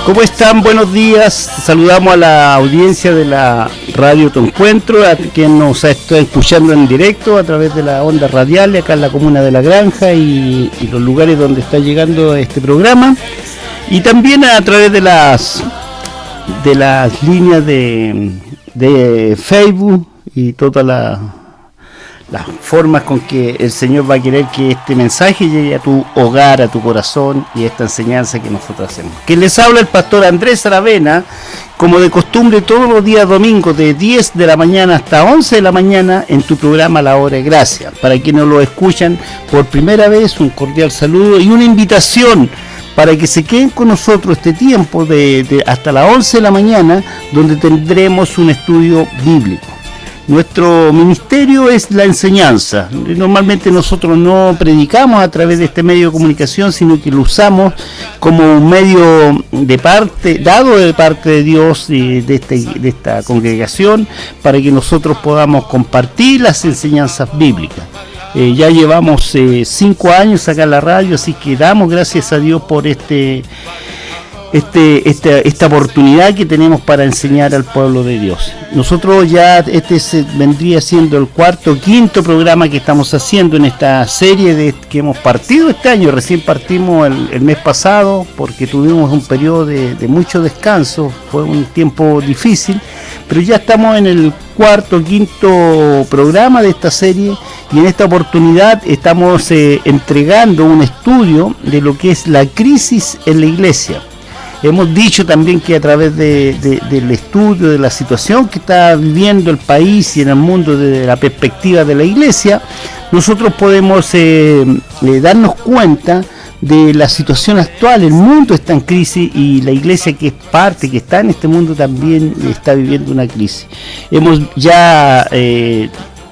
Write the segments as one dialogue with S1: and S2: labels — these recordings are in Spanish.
S1: ¿Cómo están? Buenos días. Saludamos a la audiencia de la Radio Tu Encuentro, a quien nos está escuchando en directo a través de la onda radial acá en la comuna de La Granja y los lugares donde está llegando este programa, y también a través de las líneas de Facebook y todas las formas con que el Señor va a querer que este mensaje llegue a tu hogar, a tu corazón, y esta enseñanza que nosotros hacemos. Que les habla el pastor Andrés Aravena, como de costumbre todos los días domingos de 10 de la mañana hasta 11 de la mañana en tu programa La Hora de Gracia. Para quienes lo escuchan por primera vez, un cordial saludo y una invitación para que se queden con nosotros este tiempo de hasta las 11 de la mañana, donde tendremos un estudio bíblico. Nuestro ministerio es la enseñanza. Normalmente nosotros no predicamos a través de este medio de comunicación, sino que lo usamos como un medio dado de parte de Dios y de esta congregación, para que nosotros podamos compartir las enseñanzas bíblicas. Ya llevamos 5 años acá en la radio, así que damos gracias a Dios por esta oportunidad que tenemos para enseñar al pueblo de Dios. Nosotros ya vendría siendo el cuarto o quinto programa que estamos haciendo en esta serie que hemos partido este año. Recién partimos el mes pasado porque tuvimos un periodo de mucho descanso, fue un tiempo difícil, pero ya estamos en el cuarto o quinto programa de esta serie, y en esta oportunidad estamos entregando un estudio de lo que es la crisis en la iglesia. Hemos dicho también que a través del estudio de la situación que está viviendo el país y en el mundo desde la perspectiva de la iglesia, nosotros podemos darnos cuenta de la situación actual. El mundo está en crisis y la iglesia, que está en este mundo, también está viviendo una crisis. Hemos ya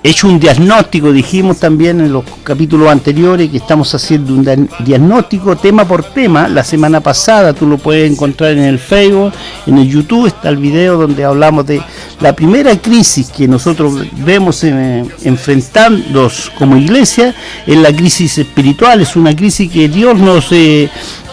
S1: hecho un diagnóstico, dijimos también en los capítulos anteriores que estamos haciendo un diagnóstico tema por tema. La semana pasada tú lo puedes encontrar en el Facebook, en el YouTube está el video donde hablamos de la primera crisis que nosotros vemos enfrentándonos como iglesia, es la crisis espiritual. Es una crisis que Dios nos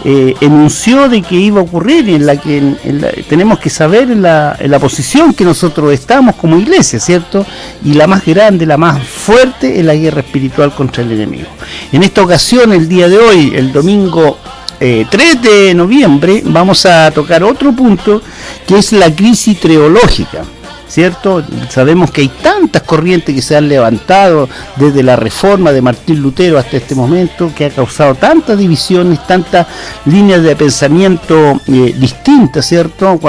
S1: enunció de que iba a ocurrir, en la que tenemos que saber en la posición que nosotros estamos como iglesia, ¿cierto? Y la más grande, la más fuerte, es la guerra espiritual contra el enemigo. En esta ocasión, el día de hoy, el domingo 3 de noviembre, vamos a tocar otro punto, que es la crisis teológica, ¿cierto? Sabemos que hay tantas corrientes que se han levantado desde la reforma de Martín Lutero hasta este momento, que ha causado tantas divisiones, tantas líneas de pensamiento distintas, ¿cierto?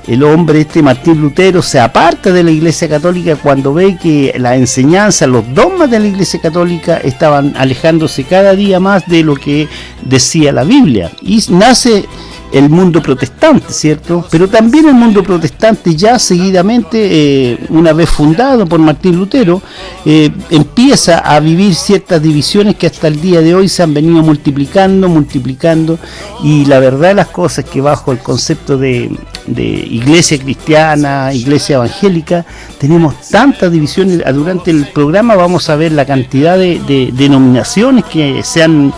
S1: El hombre Martín Lutero se aparta de la Iglesia Católica cuando ve que la enseñanza, los dogmas de la Iglesia Católica estaban alejándose cada día más de lo que decía la Biblia, y nace el mundo protestante, ¿cierto? Pero también el mundo protestante, ya seguidamente, una vez fundado por Martín Lutero, empieza a vivir ciertas divisiones que hasta el día de hoy se han venido multiplicando, y la verdad de las cosas es que bajo el concepto de iglesia cristiana, iglesia evangélica, tenemos tantas divisiones. Durante el programa vamos a ver la cantidad de denominaciones que se han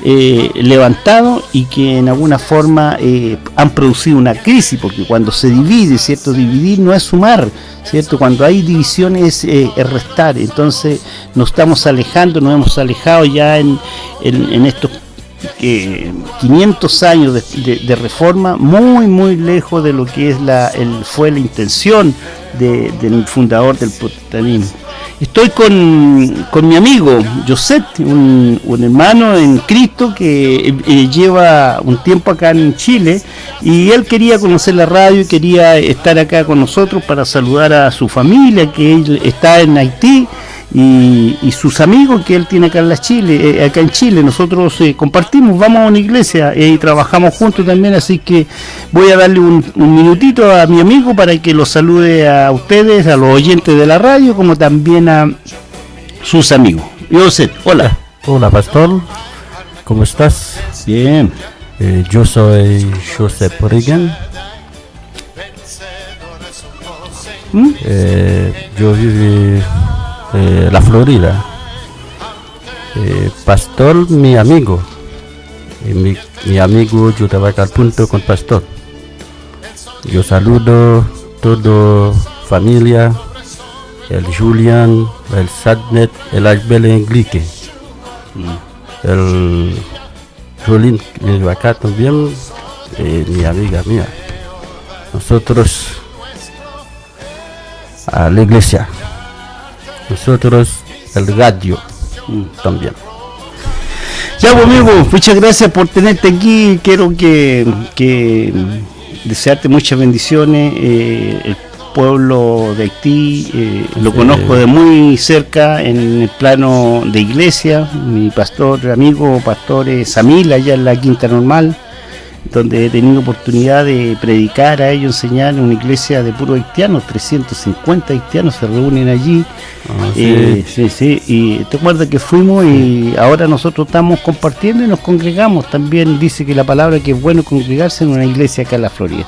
S1: levantado y que en alguna forma han producido una crisis, porque cuando se divide, ¿cierto? Dividir no es sumar, ¿cierto? Cuando hay divisiones es restar. Entonces nos hemos alejado ya en estos 500 años de reforma, muy lejos de lo que fue la intención del fundador del protestantismo. Estoy con mi amigo José, un hermano en Cristo que lleva un tiempo acá en Chile, y él quería conocer la radio y quería estar acá con nosotros para saludar a su familia, que él está en Haití, y sus amigos que él tiene acá en Chile. Nosotros compartimos, vamos a una iglesia y trabajamos juntos también, así que voy a darle un minutito a mi amigo para que los salude a ustedes, a los oyentes de la radio, como también a sus amigos. José, hola.
S2: Hola, pastor, ¿cómo estás?
S1: Bien.
S2: Yo soy José Reagan. Yo vivo la Florida. Pastor, mi amigo, y mi amigo yo trabajo al punto con pastor. Yo saludo toda familia, el Julian, el Sadnet, el Ashbel Enrique, el Jolín que va acá también, mi amiga mía. Nosotros a la iglesia, nosotros el radio también.
S1: Ya, pues, amigo, muchas gracias por tenerte aquí. Quiero que desearte muchas bendiciones. El pueblo de Haití lo conozco de muy cerca en el plano de iglesia. Mi pastor, amigo, pastor Samil, allá en la Quinta Normal, donde he tenido oportunidad de predicar a ellos, enseñar en una iglesia de puros haitianos. 350 haitianos se reúnen allí. Sí, y te acuerdas que fuimos y ahora nosotros estamos compartiendo y nos congregamos. También dice que la palabra que es bueno congregarse en una iglesia acá en la Florida.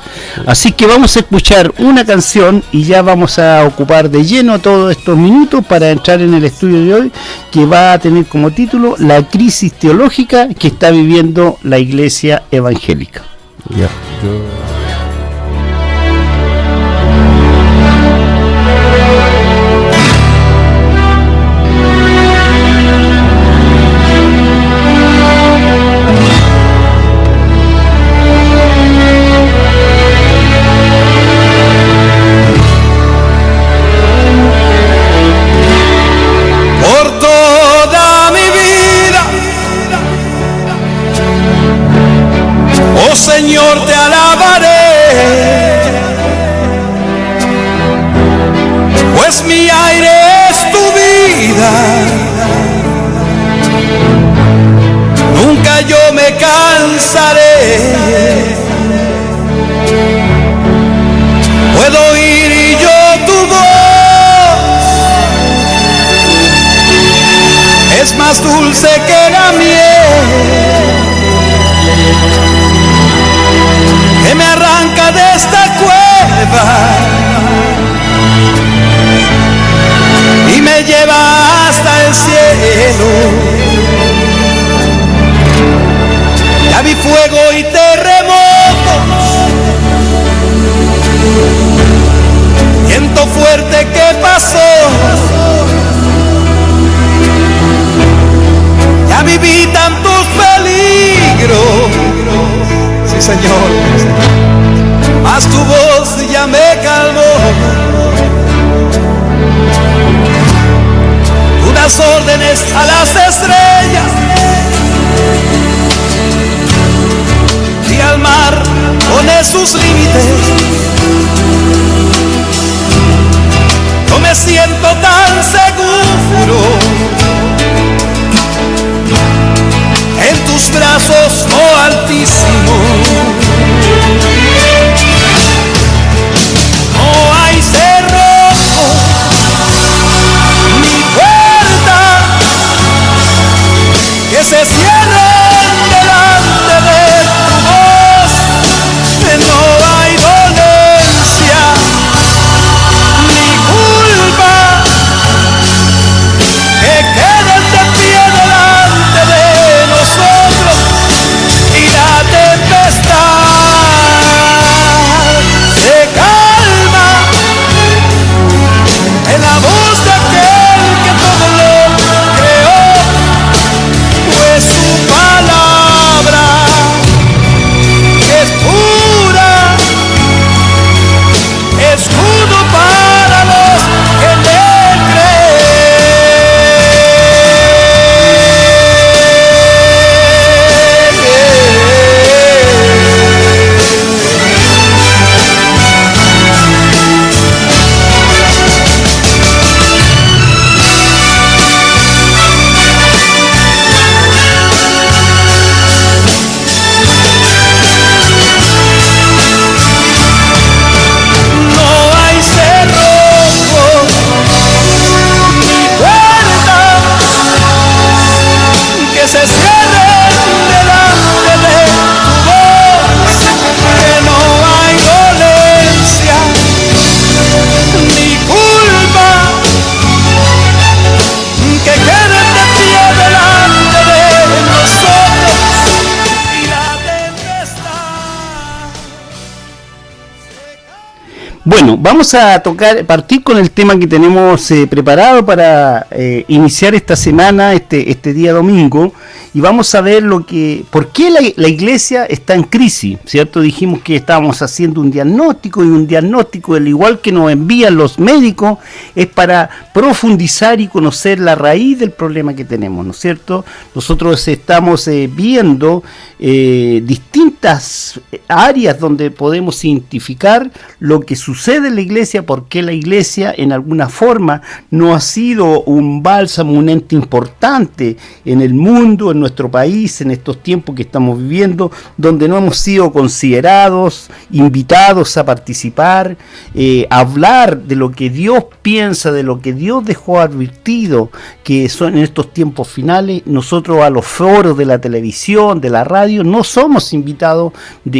S1: Así que vamos a escuchar una canción y ya vamos a ocupar de lleno todos estos minutos para entrar en el estudio de hoy, que va a tener como título La crisis teológica que está viviendo la iglesia evangélica.
S2: Ya,
S3: Por toda mi vida, oh Señor, te alabaré, pues mi aire es tu vida. Nunca yo me cansaré. Puedo oír y yo tu voz es más dulce que la miel, que me arranca de esta cueva y me lleva hasta el cielo. Ya vi fuego y terremotos, viento fuerte que pasó. Ya viví tantos peligros, sí Señor, mas tu voz ya me calmó. Tú das órdenes a las estrellas y al mar pone sus límites. Yo me siento tan seguro en tus brazos, oh Altísimo. No hay cerrojo ni puerta que se cierren delante de tu voz. No hay dolencia ni culpa que queden de pie delante de nosotros.
S1: vamos a partir con el tema que tenemos preparado para iniciar esta semana, este día domingo, y vamos a ver por qué la iglesia está en crisis, ¿cierto? Dijimos que estábamos haciendo un diagnóstico, y un diagnóstico, al igual que nos envían los médicos, es para profundizar y conocer la raíz del problema que tenemos, ¿no es cierto? Nosotros estamos viendo distintas áreas donde podemos identificar lo que sucede en la iglesia, porque la iglesia en alguna forma no ha sido un bálsamo, un ente importante en el mundo, en nuestro país, en estos tiempos que estamos viviendo, donde no hemos sido considerados, invitados a participar, hablar de lo que Dios piensa, de lo que Dios dejó advertido, que son en estos tiempos finales. Nosotros a los foros de la televisión, de la radio, no somos invitados,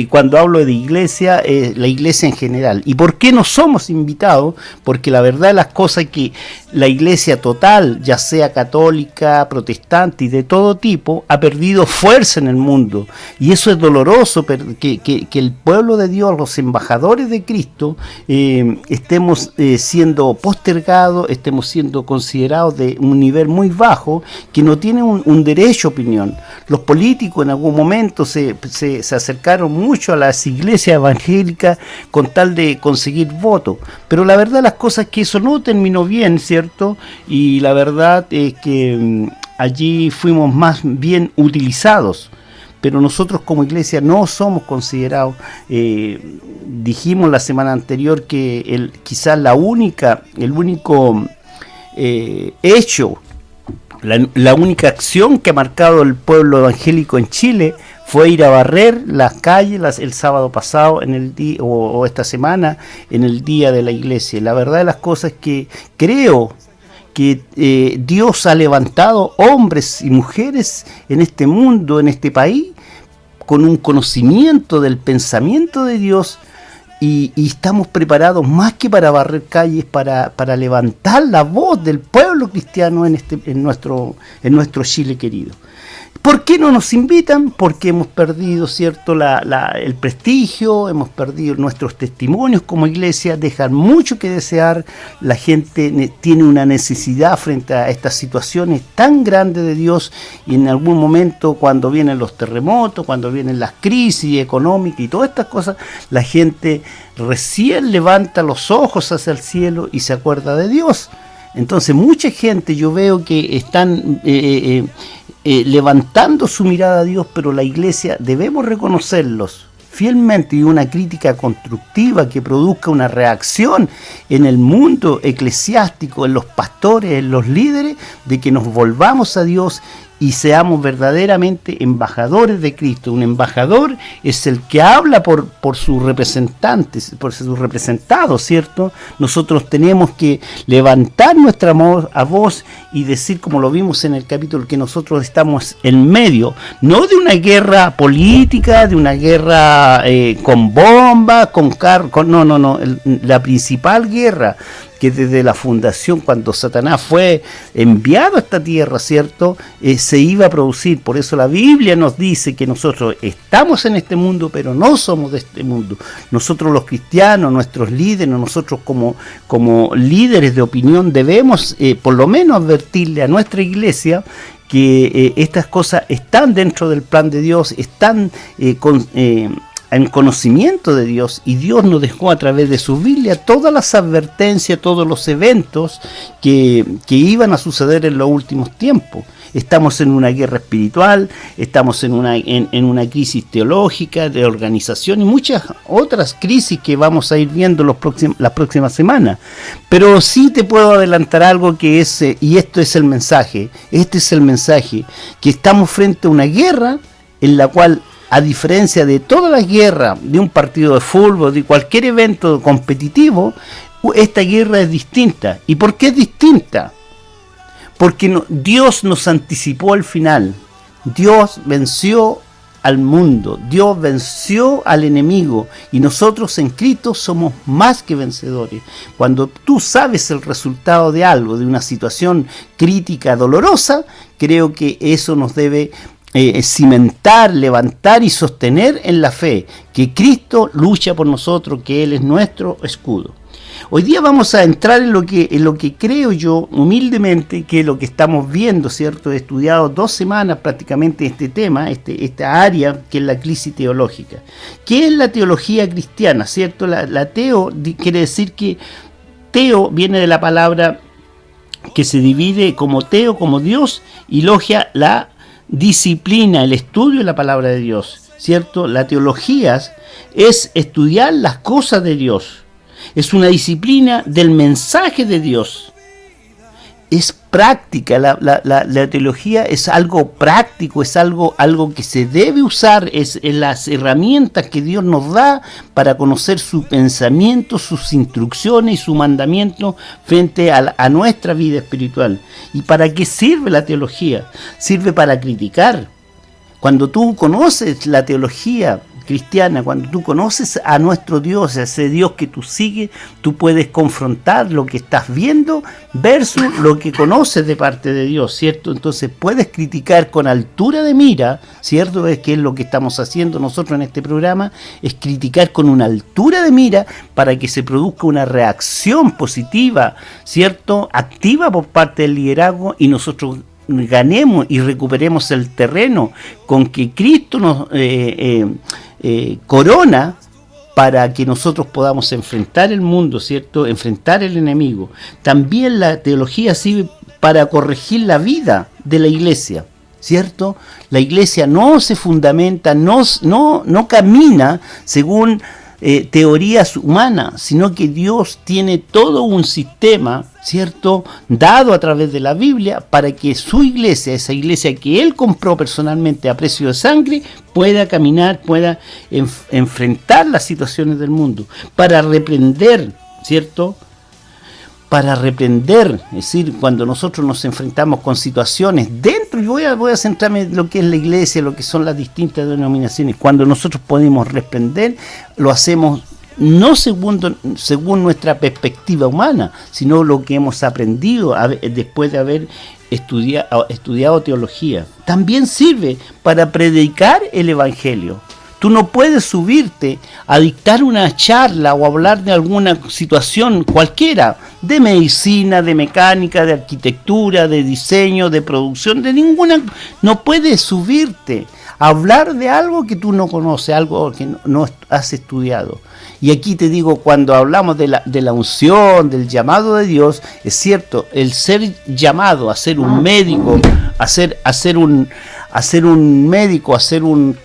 S1: cuando hablo de iglesia, la iglesia en general. ¿Y por qué no somos invitados? Porque la verdad de las cosas es que la iglesia total, ya sea católica, protestante y de todo tipo, ha perdido fuerza en el mundo, y eso es doloroso, que el pueblo de Dios, los embajadores de Cristo, estemos siendo postergados, estemos siendo considerados de un nivel muy bajo, que no tienen un derecho a opinión. Los políticos en algún momento se acercaron mucho a las iglesias evangélicas con tal de conseguir votos, pero la verdad de las cosas es que eso no terminó bien, ¿cierto? Y la verdad es que allí fuimos más bien utilizados, pero nosotros como iglesia no somos considerados. Dijimos la semana anterior que quizás el único hecho, la única acción que ha marcado el pueblo evangélico en Chile fue ir a barrer las calles el sábado pasado, en el día, o esta semana, en el día de la iglesia. La verdad de las cosas es que creo que Dios ha levantado hombres y mujeres en este mundo, en este país, con un conocimiento del pensamiento de Dios, y estamos preparados más que para barrer calles, para levantar la voz del pueblo cristiano en nuestro Chile querido. ¿Por qué no nos invitan? Porque hemos perdido, ¿cierto?, el prestigio, hemos perdido nuestros testimonios como iglesia, dejan mucho que desear. La gente tiene una necesidad frente a estas situaciones tan grandes de Dios, y en algún momento, cuando vienen los terremotos, cuando vienen las crisis económicas y todas estas cosas, la gente recién levanta los ojos hacia el cielo y se acuerda de Dios. Entonces mucha gente yo veo que están levantando su mirada a Dios, pero la iglesia debemos reconocerlos fielmente, y una crítica constructiva que produzca una reacción en el mundo eclesiástico, en los pastores, en los líderes, de que nos volvamos a Dios y seamos verdaderamente embajadores de Cristo. Un embajador es el que habla por sus representantes, por sus representados, ¿cierto? Nosotros tenemos que levantar nuestra voz y decir, como lo vimos en el capítulo, que nosotros estamos en medio, no de una guerra política, de una guerra con bombas, con carros, no, la principal guerra que desde la fundación, cuando Satanás fue enviado a esta tierra, ¿cierto?, se iba a producir. Por eso la Biblia nos dice que nosotros estamos en este mundo, pero no somos de este mundo. Nosotros los cristianos, nuestros líderes, nosotros como líderes de opinión, debemos por lo menos advertirle a nuestra iglesia que estas cosas están dentro del plan de Dios, están en conocimiento de Dios, y Dios nos dejó a través de su Biblia todas las advertencias, todos los eventos que iban a suceder en los últimos tiempos. Estamos en una guerra espiritual, estamos en una crisis teológica, de organización, y muchas otras crisis que vamos a ir viendo las próximas semanas. Pero sí te puedo adelantar algo que es, y este es el mensaje, que estamos frente a una guerra en la cual, a diferencia de todas las guerras, de un partido de fútbol, de cualquier evento competitivo, esta guerra es distinta. ¿Y por qué es distinta? Porque Dios nos anticipó el final. Dios venció al mundo, Dios venció al enemigo, y nosotros en Cristo somos más que vencedores. Cuando tú sabes el resultado de algo, de una situación crítica, dolorosa, creo que eso nos debe cimentar, levantar y sostener en la fe, que Cristo lucha por nosotros, que Él es nuestro escudo. Hoy día vamos a entrar en lo que creo yo humildemente que es lo que estamos viendo, ¿cierto? He estudiado 2 semanas prácticamente este tema, esta área que es la crisis teológica. ¿Qué es la teología cristiana, cierto? La teo quiere decir que teo viene de la palabra que se divide como teo, como Dios, y logia, la disciplina, el estudio de la palabra de Dios, ¿cierto? La teología es estudiar las cosas de Dios. Es una disciplina del mensaje de Dios. Es práctica, la teología es algo práctico, es algo que se debe usar, es las herramientas que Dios nos da para conocer su pensamiento, sus instrucciones y su mandamiento frente a nuestra vida espiritual. ¿Y para qué sirve la teología? Sirve para criticar. Cuando tú conoces la teología cristiana, cuando tú conoces a nuestro Dios, a ese Dios que tú sigues, tú puedes confrontar lo que estás viendo versus lo que conoces de parte de Dios, ¿cierto? Entonces puedes criticar con altura de mira, ¿cierto? Es que es lo que estamos haciendo nosotros en este programa, es criticar con una altura de mira para que se produzca una reacción positiva, ¿cierto? Activa por parte del liderazgo y nosotros ganemos y recuperemos el terreno con que Cristo nos corona para que nosotros podamos enfrentar el mundo, ¿cierto? Enfrentar el enemigo. También la teología sirve para corregir la vida de la iglesia, ¿cierto? La iglesia no se fundamenta, no camina según teorías humanas, sino que Dios tiene todo un sistema, ¿cierto?, dado a través de la Biblia para que su iglesia, esa iglesia que Él compró personalmente a precio de sangre, pueda caminar, pueda enfrentar las situaciones del mundo, para reprender, ¿cierto?, para reprender, es decir, cuando nosotros nos enfrentamos con situaciones dentro, yo voy a centrarme en lo que es la iglesia, lo que son las distintas denominaciones, cuando nosotros podemos reprender, lo hacemos no según nuestra perspectiva humana, sino lo que hemos aprendido después de haber estudiado teología. También sirve para predicar el evangelio. Tú no puedes subirte a dictar una charla o hablar de alguna situación cualquiera, de medicina, de mecánica, de arquitectura, de diseño, de producción, de ninguna. No puedes subirte a hablar de algo que tú no conoces, algo que no has estudiado. Y aquí te digo, cuando hablamos de la unción, del llamado de Dios, es cierto, el ser llamado a ser un médico, a ser un médico, a ser un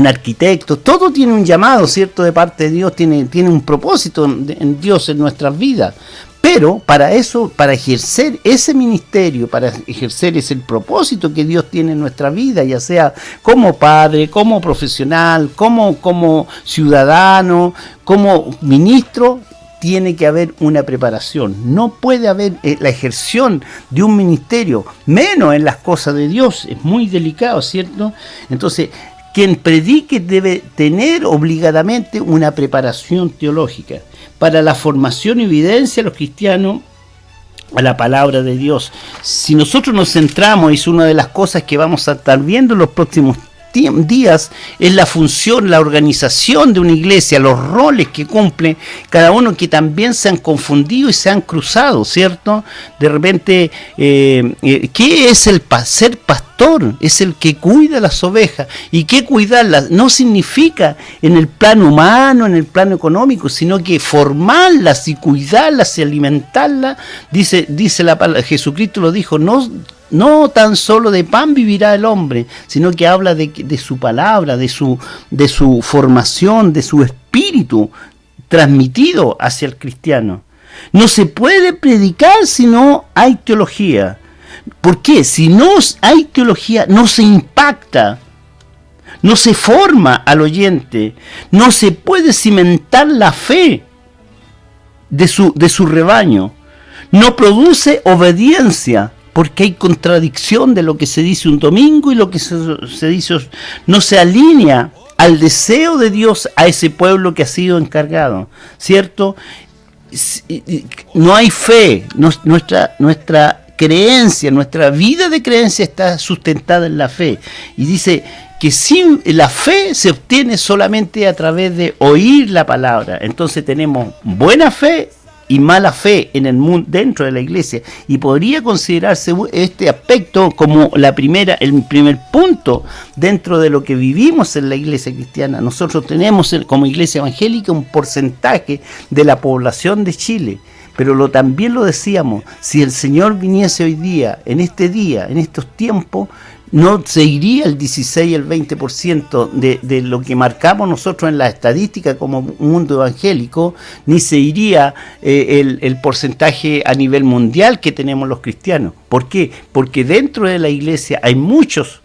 S1: arquitecto, todo tiene un llamado, ¿cierto?, de parte de Dios, tiene un propósito en Dios en nuestras vidas, pero para eso, para ejercer ese ministerio, para ejercer ese propósito que Dios tiene en nuestra vida, ya sea como padre, como profesional, como ciudadano, como ministro, tiene que haber una preparación. No puede haber la ejerción de un ministerio, menos en las cosas de Dios, es muy delicado, ¿cierto? Entonces, quien predique debe tener obligadamente una preparación teológica para la formación y evidencia de los cristianos a la palabra de Dios. Si nosotros nos centramos, es una de las cosas que vamos a estar viendo en los próximos días, es la función, la organización de una iglesia, los roles que cumple cada uno, que también se han confundido y se han cruzado, ¿cierto? De repente, ¿qué es el ser pastor? Es el que cuida las ovejas. ¿Y qué cuidarlas? No significa en el plano humano, en el plano económico, sino que formarlas y cuidarlas y alimentarlas. Dice la palabra, Jesucristo lo dijo, no tan solo de pan vivirá el hombre, sino que habla de su palabra, de su formación, de su espíritu transmitido hacia el cristiano. No se puede predicar si no hay teología. ¿Por qué? Si no hay teología, no se impacta, no se forma al oyente, no se puede cimentar la fe de su rebaño, no produce obediencia, porque hay contradicción de lo que se dice un domingo y lo que se dice, no se alinea al deseo de Dios a ese pueblo que ha sido encargado, ¿cierto? No hay fe, nuestra creencia, nuestra vida de creencia está sustentada en la fe, y dice que sin la fe se obtiene solamente a través de oír la palabra. Entonces tenemos buena fe y mala fe en el mundo dentro de la iglesia, y podría considerarse este aspecto como el primer punto dentro de lo que vivimos en la iglesia cristiana. Nosotros tenemos como iglesia evangélica un porcentaje de la población de Chile, pero también lo decíamos, si el Señor viniese hoy día, en estos tiempos, no se iría el 16 y el 20% de lo que marcamos nosotros en la estadística como mundo evangélico, ni se iría el porcentaje a nivel mundial que tenemos los cristianos. ¿Por qué? Porque dentro de la iglesia hay muchos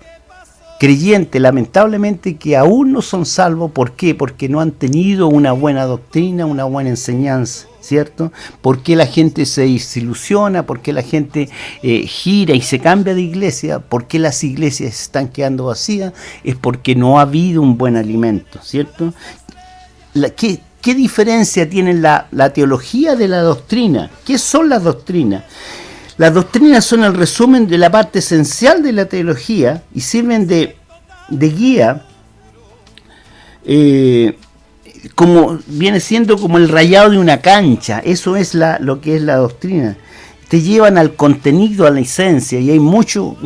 S1: creyentes, lamentablemente, que aún no son salvos. ¿Por qué? Porque no han tenido una buena doctrina, una buena enseñanza, ¿cierto? ¿Por qué la gente se desilusiona? ¿Por qué la gente gira y se cambia de iglesia? ¿Por qué las iglesias se están quedando vacías? Es porque no ha habido un buen alimento, ¿cierto? ¿Qué diferencia tiene la teología de la doctrina? ¿Qué son las doctrinas? Las doctrinas son el resumen de la parte esencial de la teología y sirven de guía, como viene siendo como el rayado de una cancha. Eso es lo que es la doctrina. Te llevan al contenido, a la esencia, y hay mucho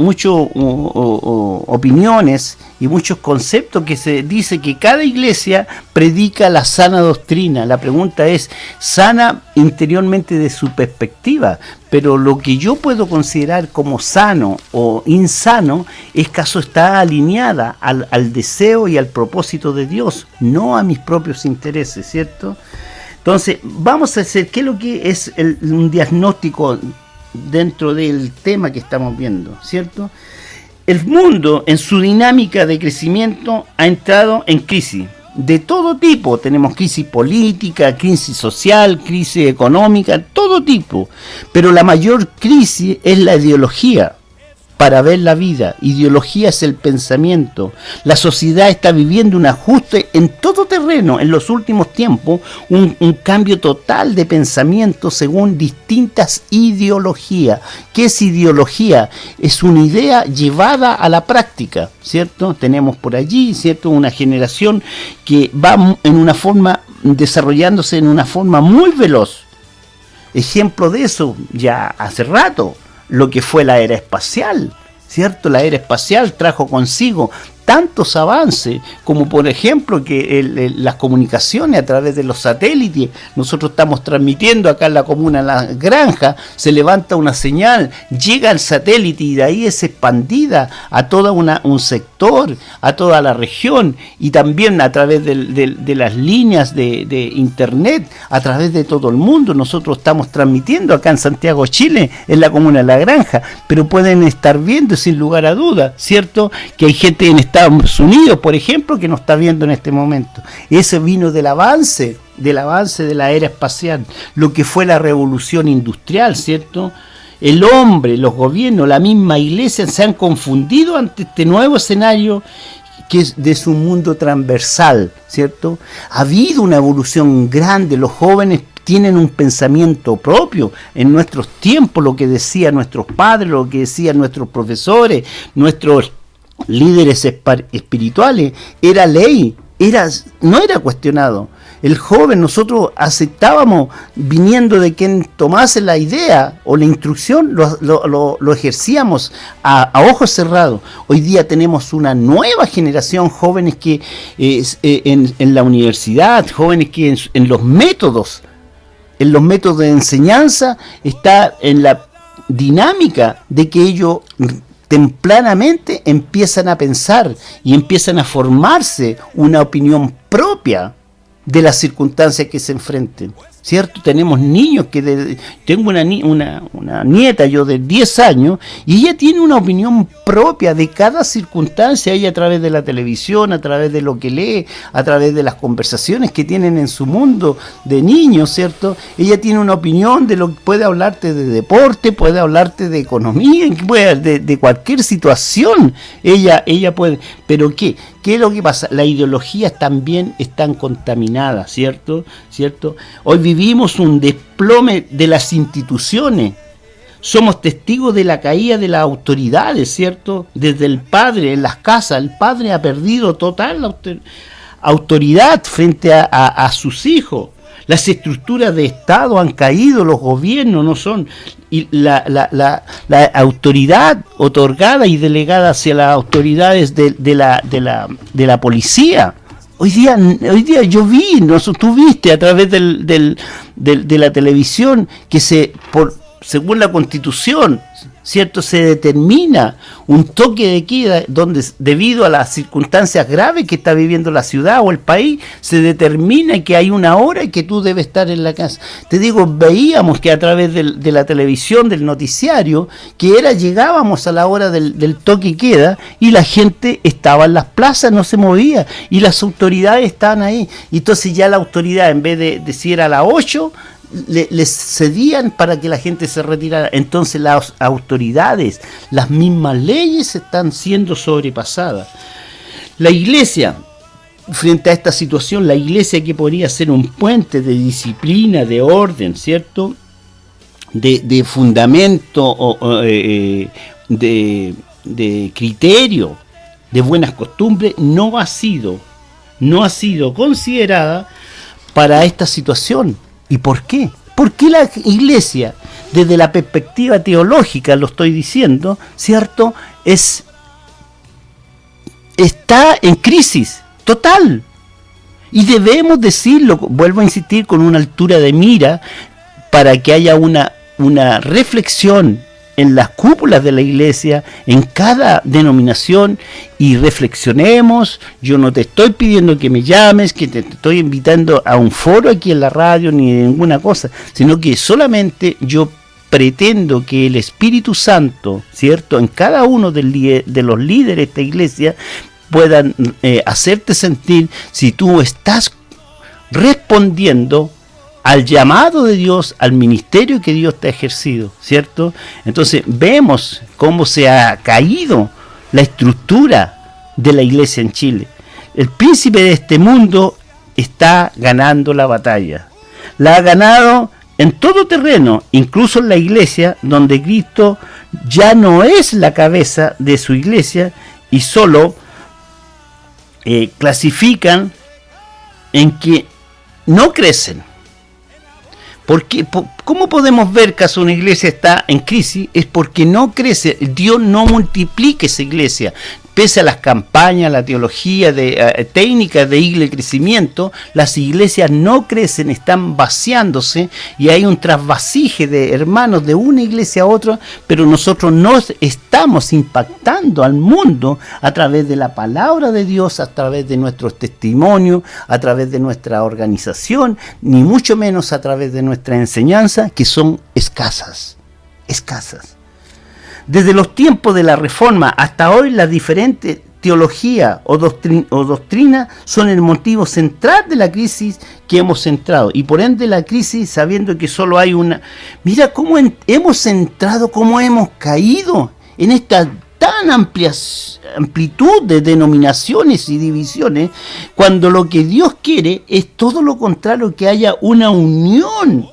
S1: opiniones y muchos conceptos que se dice que cada iglesia predica la sana doctrina. La pregunta es, sana interiormente de su perspectiva, pero lo que yo puedo considerar como sano o insano es que eso está alineada al deseo y al propósito de Dios, no a mis propios intereses, ¿cierto? Entonces, vamos a hacer, ¿qué es lo que es un diagnóstico dentro del tema que estamos viendo, ¿cierto? El mundo, en su dinámica de crecimiento, ha entrado en crisis de todo tipo. Tenemos crisis política, crisis social, crisis económica, todo tipo. Pero la mayor crisis es la ideología para ver la vida. Ideología es el pensamiento. La sociedad está viviendo un ajuste en todo terreno en los últimos tiempos, un cambio total de pensamiento según distintas ideologías. ¿Qué es ideología? Es una idea llevada a la práctica, ¿cierto? Tenemos por allí, ¿cierto?, una generación que va en una forma, desarrollándose en una forma muy veloz. Ejemplo de eso, ya hace rato, lo que fue la era espacial, ¿cierto? La era espacial trajo consigo tantos avances, como por ejemplo que las comunicaciones a través de los satélites. Nosotros estamos transmitiendo acá en la comuna La Granja, se levanta una señal, llega al satélite y de ahí es expandida a todo un sector, a toda la región, y también a través de las líneas de internet, a través de todo el mundo. Nosotros estamos transmitiendo acá en Santiago, Chile, en la comuna de La Granja, pero pueden estar viendo sin lugar a dudas, ¿cierto?, que hay gente en Estados Unidos, por ejemplo, que nos está viendo en este momento. Ese vino del avance de la era espacial, lo que fue la revolución industrial, ¿cierto? El hombre, los gobiernos, la misma iglesia se han confundido ante este nuevo escenario que es de su mundo transversal, ¿cierto? Ha habido una evolución grande, los jóvenes tienen un pensamiento propio. En nuestros tiempos, lo que decían nuestros padres, lo que decían nuestros profesores, nuestros líderes espirituales, era ley, no era cuestionado. El joven, nosotros aceptábamos, viniendo de quien tomase la idea o la instrucción, lo ejercíamos a ojos cerrados. Hoy día tenemos una nueva generación, jóvenes que en la universidad, jóvenes que en los métodos de enseñanza, está en la dinámica de que ellos tempranamente empiezan a pensar y empiezan a formarse una opinión propia de las circunstancias que se enfrenten, ¿cierto? Tenemos niños que tengo una nieta yo de 10 años y ella tiene una opinión propia de cada circunstancia. Ella, a través de la televisión, a través de lo que lee, a través de las conversaciones que tienen en su mundo de niños, ¿cierto? Ella tiene una opinión de lo que puede hablarte de deporte, puede hablarte de economía, de cualquier situación. Ella puede, pero ¿qué es lo que pasa? Las ideologías también están contaminadas, ¿cierto? Hoy vivimos un desplome de las instituciones. Somos testigos de la caída de las autoridades, ¿cierto? Desde el padre, en las casas, el padre ha perdido total autoridad frente a sus hijos. Las estructuras de Estado han caído, los gobiernos no son, y la autoridad otorgada y delegada hacia las autoridades de la policía. Hoy día yo vi, tú viste a través de la televisión que según la Constitución, ¿cierto?, se determina un toque de queda donde, debido a las circunstancias graves que está viviendo la ciudad o el país, se determina que hay una hora y que tú debes estar en la casa. Te digo, veíamos que a través de la televisión, del noticiario, llegábamos a la hora del toque de queda y la gente estaba en las plazas, no se movía, y las autoridades estaban ahí. Y entonces ya la autoridad, en vez de decir a las 8, les cedían para que la gente se retirara. Entonces las autoridades, las mismas leyes están siendo sobrepasadas. La iglesia, frente a esta situación, la iglesia, que podría ser un puente de disciplina, de orden, ¿cierto?, de fundamento, de criterio, de buenas costumbres, no ha sido considerada para esta situación. ¿Y por qué? ¿Por qué la iglesia, desde la perspectiva teológica, lo estoy diciendo, ¿cierto?, está en crisis total? Y debemos decirlo, vuelvo a insistir, con una altura de mira, para que haya una reflexión en las cúpulas de la iglesia, en cada denominación, y reflexionemos. Yo no te estoy pidiendo que me llames, que te estoy invitando a un foro aquí en la radio, ni ninguna cosa, sino que solamente yo pretendo que el Espíritu Santo, ¿cierto?, en cada uno de los líderes de esta iglesia, puedan hacerte sentir si tú estás respondiendo al llamado de Dios, al ministerio que Dios te ha ejercido, ¿cierto? Entonces vemos cómo se ha caído la estructura de la iglesia en Chile. El príncipe de este mundo está ganando la batalla. La ha ganado en todo terreno, incluso en la iglesia, donde Cristo ya no es la cabeza de su iglesia, y solo clasifican en que no crecen. Porque, ¿cómo podemos ver que una iglesia está en crisis? Es porque no crece. Dios no multiplica esa iglesia. Pese a las campañas, la teología técnicas de crecimiento, las iglesias no crecen, están vaciándose, y hay un trasvasije de hermanos de una iglesia a otra, pero nosotros no estamos impactando al mundo a través de la palabra de Dios, a través de nuestros testimonios, a través de nuestra organización, ni mucho menos a través de nuestra enseñanza, que son escasas. Desde los tiempos de la Reforma hasta hoy, las diferentes teologías o doctrinas son el motivo central de la crisis que hemos entrado, y por ende la crisis, sabiendo que solo hay una. Mira cómo hemos entrado, cómo hemos caído en esta tan amplia amplitud de denominaciones y divisiones, cuando lo que Dios quiere es todo lo contrario, que haya una unión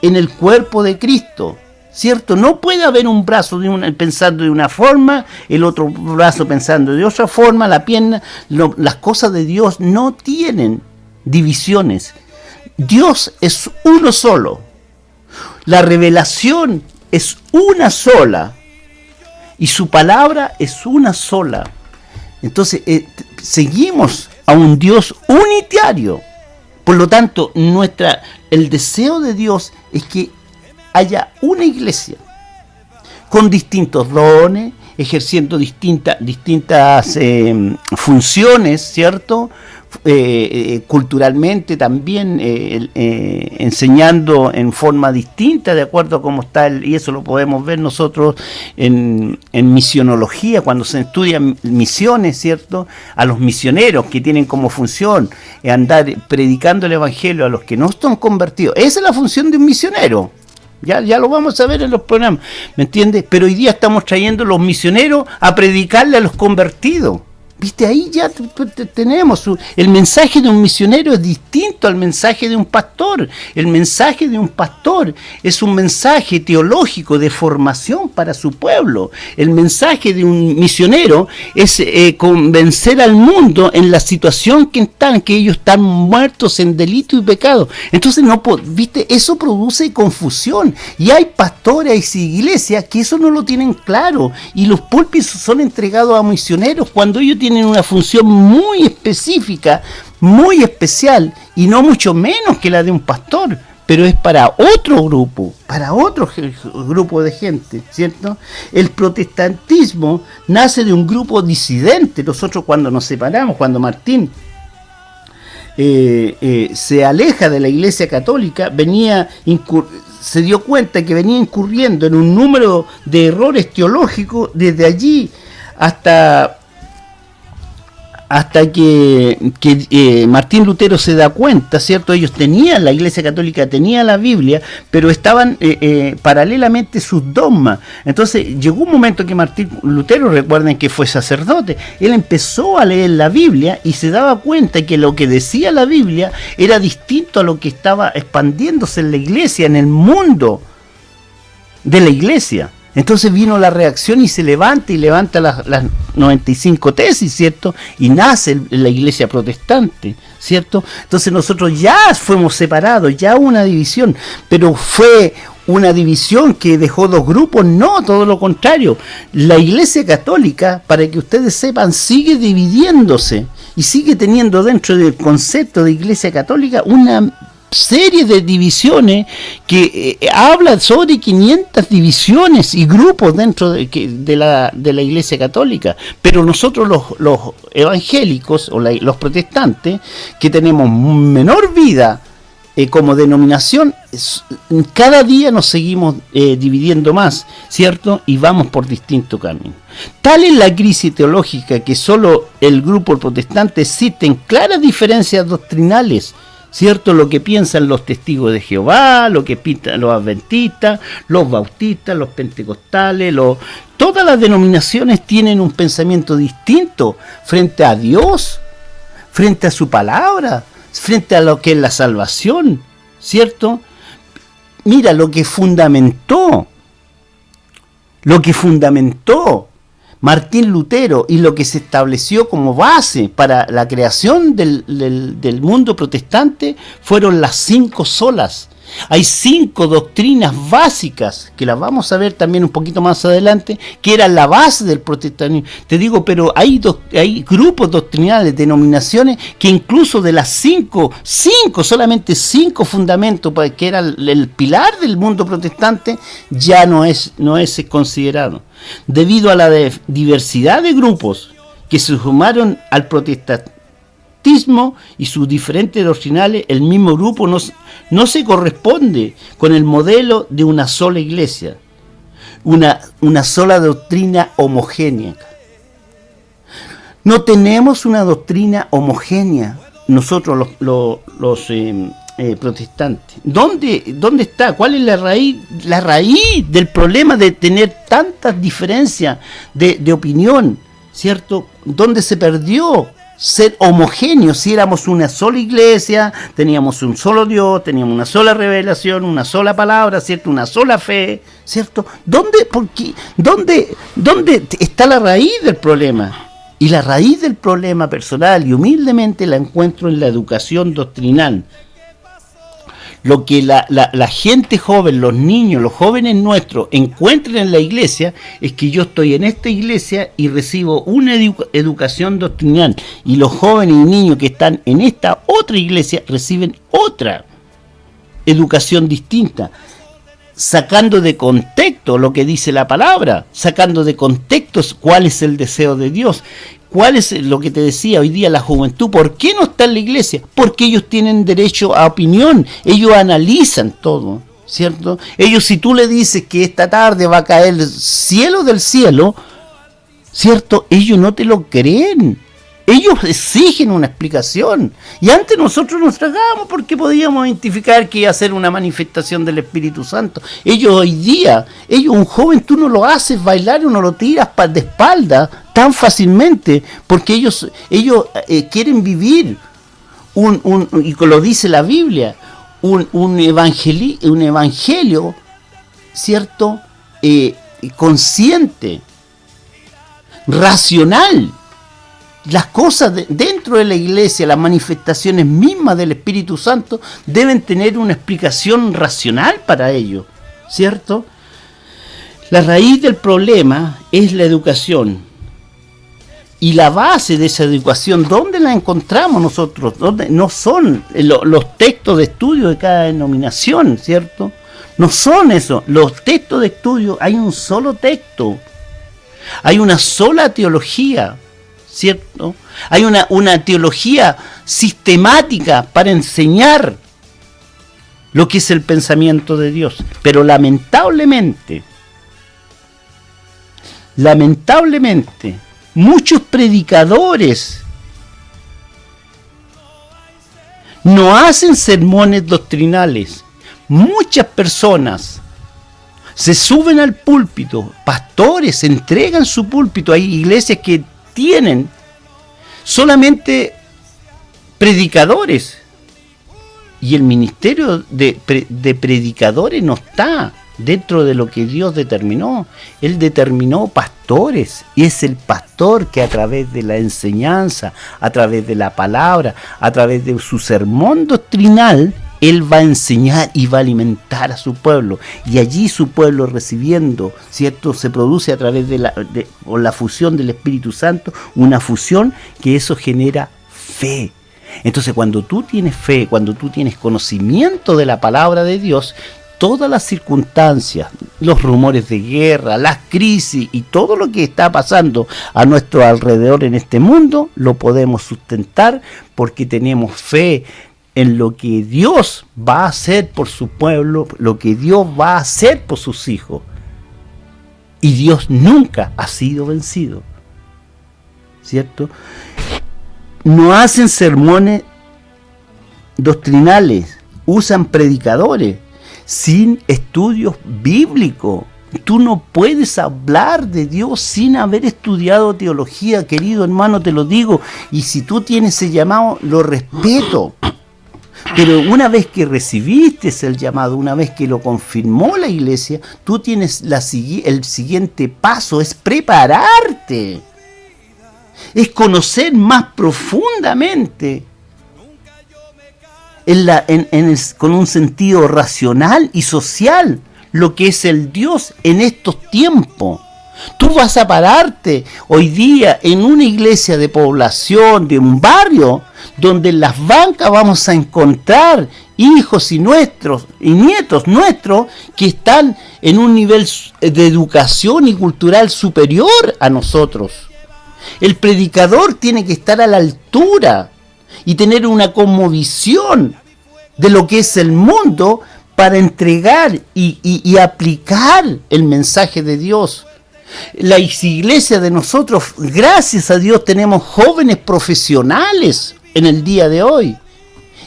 S1: en el cuerpo de Cristo, ¿cierto? No puede haber un brazo pensando de una forma, el otro brazo pensando de otra forma, la pierna. Las cosas de Dios no tienen divisiones. Dios es uno solo. La revelación es una sola. Y su palabra es una sola. Entonces, seguimos a un Dios unitario. Por lo tanto, el deseo de Dios es que haya una iglesia con distintos dones, ejerciendo distintas funciones, ¿cierto? Culturalmente también, enseñando en forma distinta de acuerdo a cómo está, y eso lo podemos ver nosotros en misionología, cuando se estudian misiones, ¿cierto? A los misioneros, que tienen como función andar predicando el evangelio a los que no están convertidos. Esa es la función de un misionero. Ya lo vamos a ver en los programas, ¿me entiendes? Pero hoy día estamos trayendo los misioneros a predicarle a los convertidos. Viste, ahí ya tenemos el mensaje de un misionero es distinto al mensaje de un pastor. El mensaje de un pastor es un mensaje teológico de formación para su pueblo. El mensaje de un misionero es convencer al mundo en la situación que están, que ellos están muertos en delito y pecado. Entonces, viste, eso produce confusión. Y hay pastores, hay iglesias que eso no lo tienen claro. Y los púlpitos son entregados a misioneros cuando ellos tienen una función muy específica, muy especial, y no mucho menos que la de un pastor, pero es para otro grupo de gente, ¿cierto? El protestantismo nace de un grupo disidente. Nosotros cuando nos separamos, cuando Martín se aleja de la Iglesia Católica, se dio cuenta que venía incurriendo en un número de errores teológicos desde allí hasta que Martín Lutero se da cuenta, ¿cierto? Ellos tenían, la Iglesia Católica tenía la Biblia, pero estaban paralelamente sus dogmas. Entonces llegó un momento que Martín Lutero, recuerden que fue sacerdote, él empezó a leer la Biblia y se daba cuenta que lo que decía la Biblia era distinto a lo que estaba expandiéndose en la Iglesia, en el mundo de la Iglesia. Entonces vino la reacción y se levanta las 95 tesis, ¿cierto? Y nace la Iglesia protestante, ¿cierto? Entonces nosotros ya fuimos separados, ya hubo una división, pero fue una división que dejó dos grupos, no, todo lo contrario. La Iglesia Católica, para que ustedes sepan, sigue dividiéndose y sigue teniendo dentro del concepto de Iglesia Católica una serie de divisiones que habla sobre 500 divisiones y grupos dentro de la Iglesia Católica, pero nosotros los evangélicos o los protestantes, que tenemos menor vida como denominación, cada día nos seguimos dividiendo más, ¿cierto? Y vamos por distintos caminos. Tal es la crisis teológica que solo el grupo protestante existen claras diferencias doctrinales, ¿cierto? Lo que piensan los testigos de Jehová, lo que piensan los adventistas, los bautistas, los pentecostales, todas las denominaciones tienen un pensamiento distinto frente a Dios, frente a su palabra, frente a lo que es la salvación, ¿cierto? Mira, lo que fundamentó Martín Lutero y lo que se estableció como base para la creación del mundo protestante fueron las 5 solas. Hay 5 doctrinas básicas, que las vamos a ver también un poquito más adelante, que eran la base del protestantismo. Te digo, pero hay grupos doctrinales, denominaciones, que incluso de las 5, solamente 5 fundamentos, que era el pilar del mundo protestante, ya no es considerado. Debido a la diversidad de grupos que se sumaron al protestantismo y sus diferentes doctrinales, el mismo grupo no se corresponde con el modelo de una sola iglesia, una sola doctrina homogénea. No tenemos una doctrina homogénea nosotros los protestantes. ¿Dónde está? ¿Cuál es la raíz? La raíz del problema de tener tantas diferencias de opinión, ¿cierto? ¿Dónde se perdió ser homogéneos? Si éramos una sola iglesia, teníamos un solo Dios, teníamos una sola revelación, una sola palabra, ¿cierto? Una sola fe, ¿cierto? ¿Dónde está la raíz del problema? Y la raíz del problema personal y humildemente la encuentro en la educación doctrinal. Lo que la gente joven, los niños, los jóvenes nuestros encuentran en la iglesia es que yo estoy en esta iglesia y recibo una educación doctrinal, y los jóvenes y niños que están en esta otra iglesia reciben otra educación distinta, sacando de contexto lo que dice la palabra, sacando de contexto cuál es el deseo de Dios. ¿Cuál es lo que te decía hoy día la juventud? ¿Por qué no está en la iglesia? Porque ellos tienen derecho a opinión, ellos analizan todo, ¿cierto? Ellos, si tú le dices que esta tarde va a caer el cielo del cielo, ¿cierto? Ellos no te lo creen. Ellos exigen una explicación. Y antes nosotros nos tragábamos porque podíamos identificar que iba a ser una manifestación del Espíritu Santo. Ellos hoy día, un joven, tú no lo haces bailar, uno lo tiras de espalda, tan fácilmente, porque ellos quieren vivir y lo dice la Biblia, un evangelio, ¿cierto? Consciente, racional. Las cosas dentro de la iglesia, las manifestaciones mismas del Espíritu Santo deben tener una explicación racional para ello, ¿cierto? La raíz del problema es la educación. Y la base de esa educación, ¿dónde la encontramos nosotros? ¿Dónde? No son los textos de estudio de cada denominación, ¿cierto? No son eso. Los textos de estudio, hay un solo texto. Hay una sola teología, ¿cierto? Hay una teología sistemática para enseñar lo que es el pensamiento de Dios. Pero lamentablemente, muchos predicadores no hacen sermones doctrinales. Muchas personas se suben al púlpito, pastores entregan su púlpito. Hay iglesias que tienen solamente predicadores y el ministerio de predicadores no está dentro de lo que Dios determinó. Él determinó pastores, y es el pastor que a través de la enseñanza, a través de la palabra, a través de su sermón doctrinal, él va a enseñar y va a alimentar a su pueblo, y allí su pueblo recibiendo, ¿cierto? Se produce a través de la fusión del Espíritu Santo, una fusión que eso genera fe. Entonces, cuando tú tienes fe, cuando tú tienes conocimiento de la palabra de Dios, todas las circunstancias, los rumores de guerra, las crisis y todo lo que está pasando a nuestro alrededor en este mundo, lo podemos sustentar porque tenemos fe en lo que Dios va a hacer por su pueblo, lo que Dios va a hacer por sus hijos. Y Dios nunca ha sido vencido, ¿cierto? No hacen sermones doctrinales, usan predicadores sin estudios bíblicos. Tú no puedes hablar de Dios sin haber estudiado teología, querido hermano, te lo digo. Y si tú tienes ese llamado, lo respeto. Pero una vez que recibiste el llamado, una vez que lo confirmó la iglesia, tú tienes el siguiente paso, es prepararte. Es conocer más profundamente con un sentido racional y social lo que es el Dios en estos tiempos. Tú vas a pararte hoy día en una iglesia de población, de un barrio, donde en las bancas vamos a encontrar hijos y nietos nuestros que están en un nivel de educación y cultural superior a nosotros. El predicador tiene que estar a la altura y tener una cosmovisión de lo que es el mundo para entregar y aplicar el mensaje de Dios. Las iglesias de nosotros, gracias a Dios, tenemos jóvenes profesionales en el día de hoy.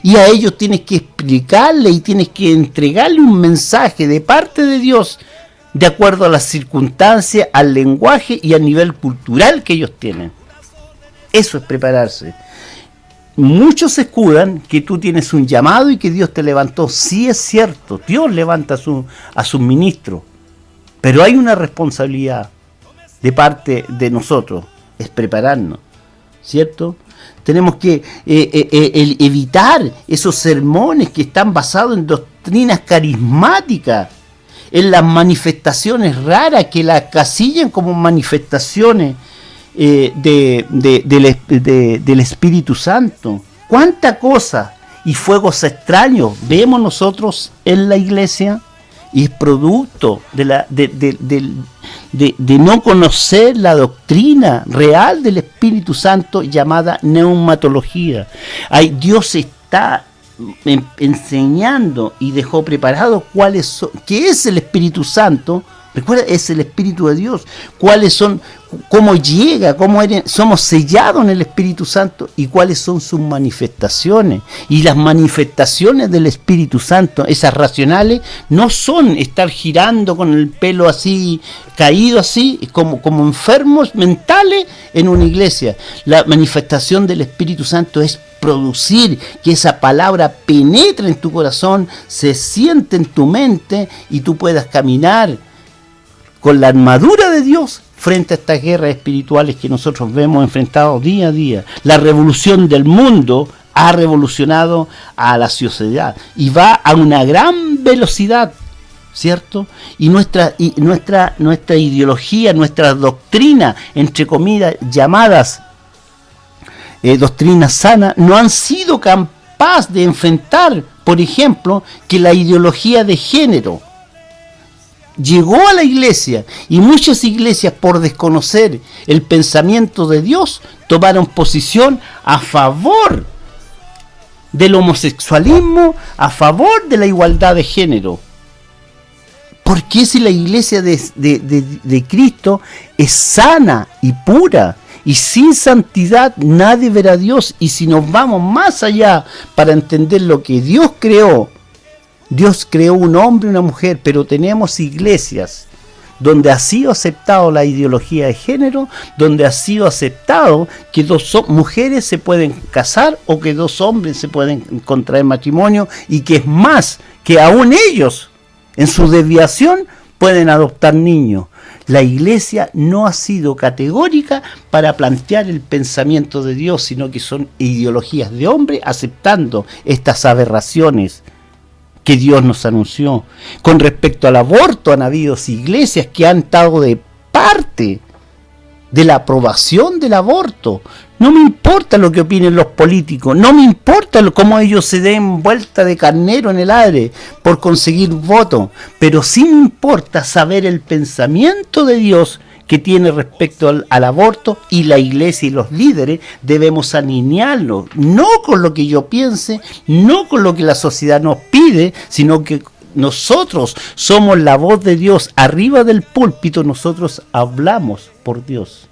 S1: Y a ellos tienes que explicarle y tienes que entregarle un mensaje de parte de Dios de acuerdo a las circunstancias, al lenguaje y al nivel cultural que ellos tienen. Eso es prepararse. Muchos se escudan que tú tienes un llamado y que Dios te levantó. Sí, es cierto, Dios levanta a sus ministros, pero hay una responsabilidad de parte de nosotros, es prepararnos, ¿cierto? Tenemos que evitar esos sermones que están basados en doctrinas carismáticas, en las manifestaciones raras que las casillan como manifestaciones del Espíritu Santo. ¿Cuánta cosa y fuegos extraños vemos nosotros en la iglesia? Y es producto de no conocer la doctrina real del Espíritu Santo llamada neumatología. Dios está enseñando y dejó preparado qué es el Espíritu Santo, Recuerda, es el Espíritu de Dios. ¿Cuáles son, cómo llega, somos sellados en el Espíritu Santo y cuáles son sus manifestaciones? Y las manifestaciones del Espíritu Santo, esas racionales, no son estar girando con el pelo así, caído así, como enfermos mentales en una iglesia. La manifestación del Espíritu Santo es producir que esa palabra penetre en tu corazón, se siente en tu mente y tú puedas caminar con la armadura de Dios frente a estas guerras espirituales que nosotros vemos enfrentados día a día. La revolución del mundo ha revolucionado a la sociedad y va a una gran velocidad, ¿cierto? Y nuestra ideología, nuestra doctrina, entre comillas, llamadas doctrinas sanas, no han sido capaces de enfrentar, por ejemplo, que la ideología de género llegó a la iglesia, y muchas iglesias, por desconocer el pensamiento de Dios, tomaron posición a favor del homosexualismo, a favor de la igualdad de género. Porque si la iglesia de Cristo es sana y pura, y sin santidad nadie verá a Dios, y si nos vamos más allá para entender lo que Dios creó un hombre y una mujer, pero tenemos iglesias donde ha sido aceptado la ideología de género, donde ha sido aceptado que dos mujeres se pueden casar o que dos hombres se pueden contraer matrimonio, y que es más, que aún ellos, en su desviación, pueden adoptar niños. La iglesia no ha sido categórica para plantear el pensamiento de Dios, sino que son ideologías de hombre aceptando estas aberraciones que Dios nos anunció. Con respecto al aborto, han habido iglesias que han estado de parte de la aprobación del aborto. No me importa lo que opinen los políticos, no me importa cómo ellos se den vuelta de carnero en el aire por conseguir votos, pero sí me importa saber el pensamiento de Dios que tiene respecto al aborto, y la iglesia y los líderes debemos alinearlo, no con lo que yo piense, no con lo que la sociedad nos pide, sino que nosotros somos la voz de Dios. Arriba del púlpito nosotros hablamos por Dios.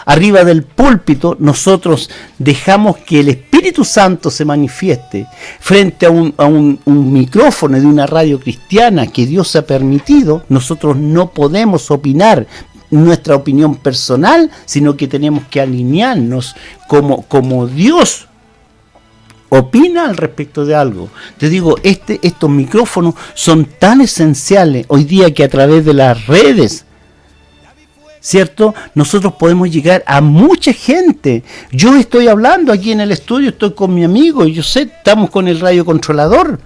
S1: Arriba del púlpito nosotros dejamos que el Espíritu Santo se manifieste. Frente a un micrófono de una radio cristiana que Dios ha permitido, nosotros no podemos opinar nuestra opinión personal, sino que tenemos que alinearnos como Dios opina al respecto de algo. Te digo, estos micrófonos son tan esenciales hoy día que a través de las redes, ¿cierto?, nosotros podemos llegar a mucha gente. Yo estoy hablando aquí en el estudio, estoy con mi amigo, y yo sé, estamos con el radiocontrolador,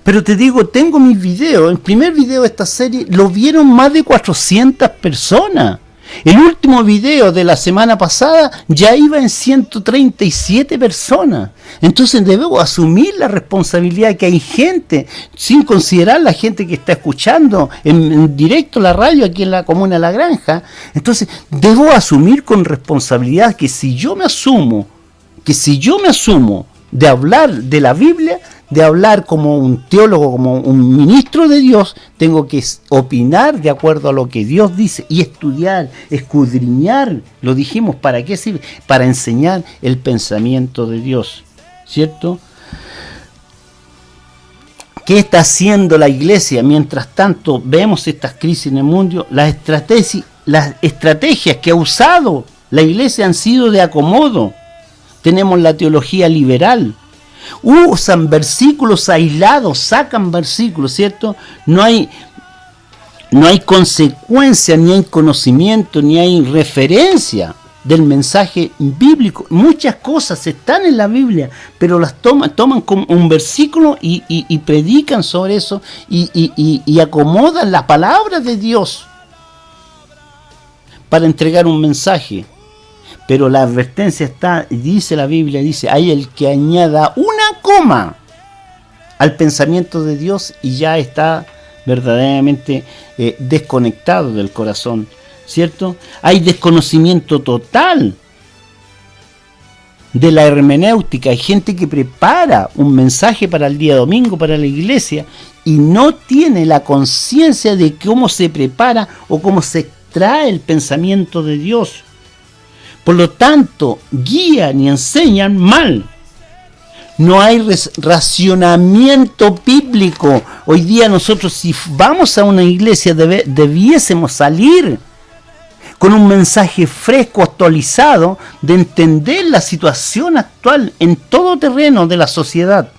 S1: pero te digo, tengo mis videos. El primer video de esta serie lo vieron más de 400 personas. El último video de la semana pasada ya iba en 137 personas. Entonces debemos asumir la responsabilidad que hay gente, sin considerar la gente que está escuchando en directo la radio aquí en la comuna de La Granja. Entonces debo asumir con responsabilidad que si yo me asumo de hablar de la Biblia, de hablar como un teólogo, como un ministro de Dios, tengo que opinar de acuerdo a lo que Dios dice y estudiar, escudriñar. Lo dijimos, ¿para qué sirve? Para enseñar el pensamiento de Dios, ¿cierto? ¿Qué está haciendo la iglesia? Mientras tanto vemos estas crisis en el mundo, las estrategias que ha usado la iglesia han sido de acomodo. Tenemos la teología liberal. Usan versículos aislados, sacan versículos, ¿cierto? No hay consecuencia, ni hay conocimiento, ni hay referencia del mensaje bíblico. Muchas cosas están en la Biblia, pero las toman como un versículo y predican sobre eso y acomodan la palabra de Dios para entregar un mensaje. Pero la advertencia está, dice la Biblia, dice, hay el que añada una coma al pensamiento de Dios y ya está verdaderamente desconectado del corazón, ¿cierto? Hay desconocimiento total de la hermenéutica. Hay gente que prepara un mensaje para el día domingo, para la iglesia, y no tiene la conciencia de cómo se prepara o cómo se extrae el pensamiento de Dios. Por lo tanto, guían y enseñan mal. No hay racionamiento bíblico. Hoy día nosotros, si vamos a una iglesia, debiésemos salir con un mensaje fresco, actualizado, de entender la situación actual en todo terreno de la sociedad.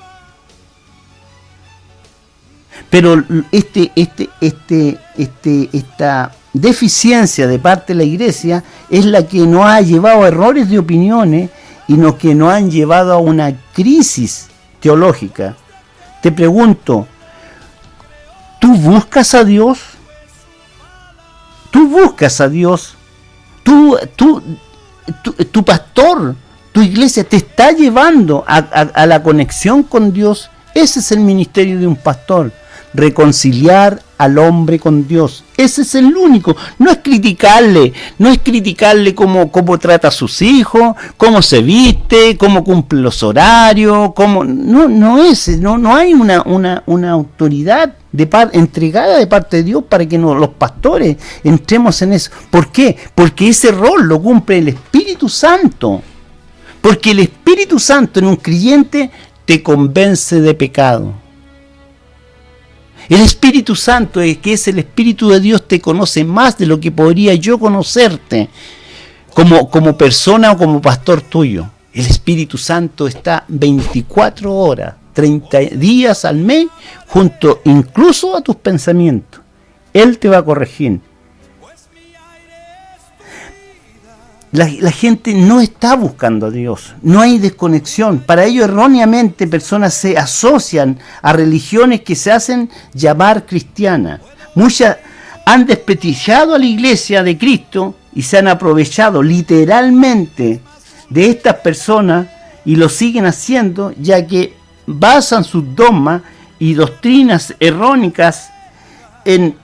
S1: Pero esta deficiencia de parte de la iglesia es la que nos ha llevado a errores de opiniones y que nos han llevado a una crisis teológica. Te pregunto, ¿tú buscas a Dios? ¿Tú buscas a Dios? Tu pastor, tu iglesia te está llevando a la conexión con Dios. Ese es el ministerio de un pastor. Reconciliar al hombre con Dios. Ese es el único. No es criticarle cómo trata a sus hijos, cómo se viste, cómo cumple los horarios, no hay una autoridad entregada de parte de Dios para que los pastores entremos en eso. ¿Por qué? Porque ese rol lo cumple el Espíritu Santo. Porque el Espíritu Santo en un creyente te convence de pecado. El Espíritu Santo, que es el Espíritu de Dios, te conoce más de lo que podría yo conocerte como persona o como pastor tuyo. El Espíritu Santo está 24 horas, 30 días al mes, junto incluso a tus pensamientos. Él te va a corregir. La gente no está buscando a Dios, no hay desconexión. Para ello, erróneamente, personas se asocian a religiones que se hacen llamar cristianas. Muchas han desprestigiado a la iglesia de Cristo y se han aprovechado literalmente de estas personas y lo siguen haciendo, ya que basan sus dogmas y doctrinas erróneas en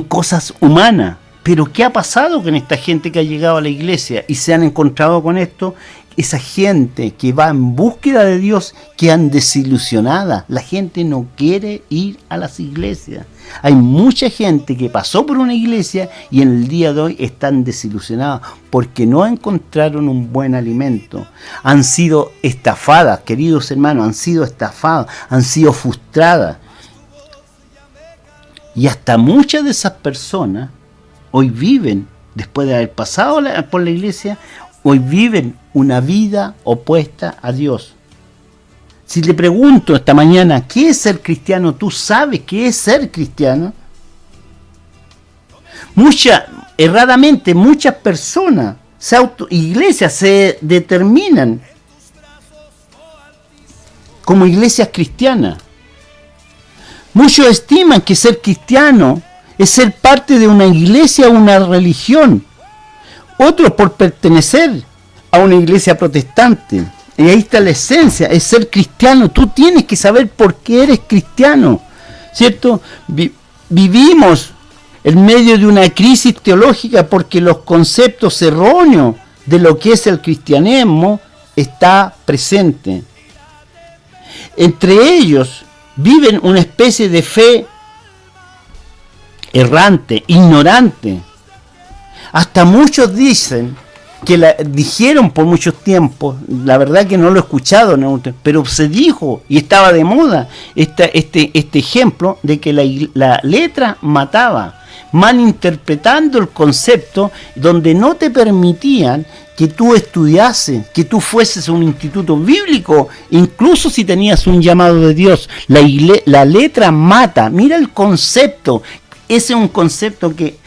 S1: cosas humanas. Pero ¿qué ha pasado con esta gente que ha llegado a la iglesia y se han encontrado con esto? Esa gente que va en búsqueda de Dios, quedan desilusionadas. La gente no quiere ir a las iglesias. Hay mucha gente que pasó por una iglesia y en el día de hoy están desilusionadas porque no encontraron un buen alimento. Han sido estafadas, queridos hermanos, han sido estafadas, han sido frustradas. Y hasta muchas de esas personas hoy viven, después de haber pasado por la iglesia, hoy viven una vida opuesta a Dios. Si le pregunto esta mañana, ¿qué es ser cristiano? ¿Tú sabes qué es ser cristiano? Erradamente, muchas personas, iglesias se determinan como iglesias cristianas. Muchos estiman que ser cristiano es ser parte de una iglesia o una religión. Otros por pertenecer a una iglesia protestante. Y ahí está la esencia, es ser cristiano. Tú tienes que saber por qué eres cristiano, ¿cierto? Vivimos en medio de una crisis teológica porque los conceptos erróneos de lo que es el cristianismo está presente. Entre ellos viven una especie de fe errante, ignorante. Hasta muchos dicen que dijeron por mucho tiempo, la verdad que no lo he escuchado, pero se dijo y estaba de moda este ejemplo de que la letra mataba, malinterpretando el concepto donde no te permitían que tú estudiases, que tú fueses a un instituto bíblico, incluso si tenías un llamado de Dios. La letra mata. Mira el concepto. Ese es un concepto que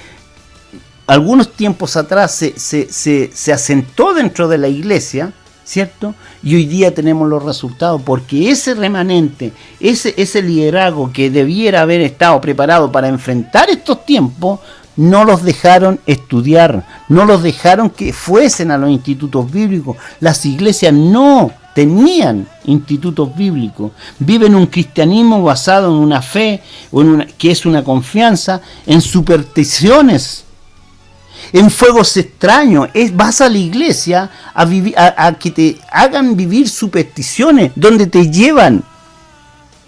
S1: algunos tiempos atrás se asentó dentro de la iglesia, ¿cierto? Y hoy día tenemos los resultados, porque ese remanente, ese liderazgo que debiera haber estado preparado para enfrentar estos tiempos, no los dejaron estudiar, no los dejaron que fuesen a los institutos bíblicos. Las iglesias no tenían institutos bíblicos, viven un cristianismo basado en una fe, que es una confianza, en supersticiones, en fuegos extraños. Vas a la iglesia a que te hagan vivir supersticiones, donde te llevan,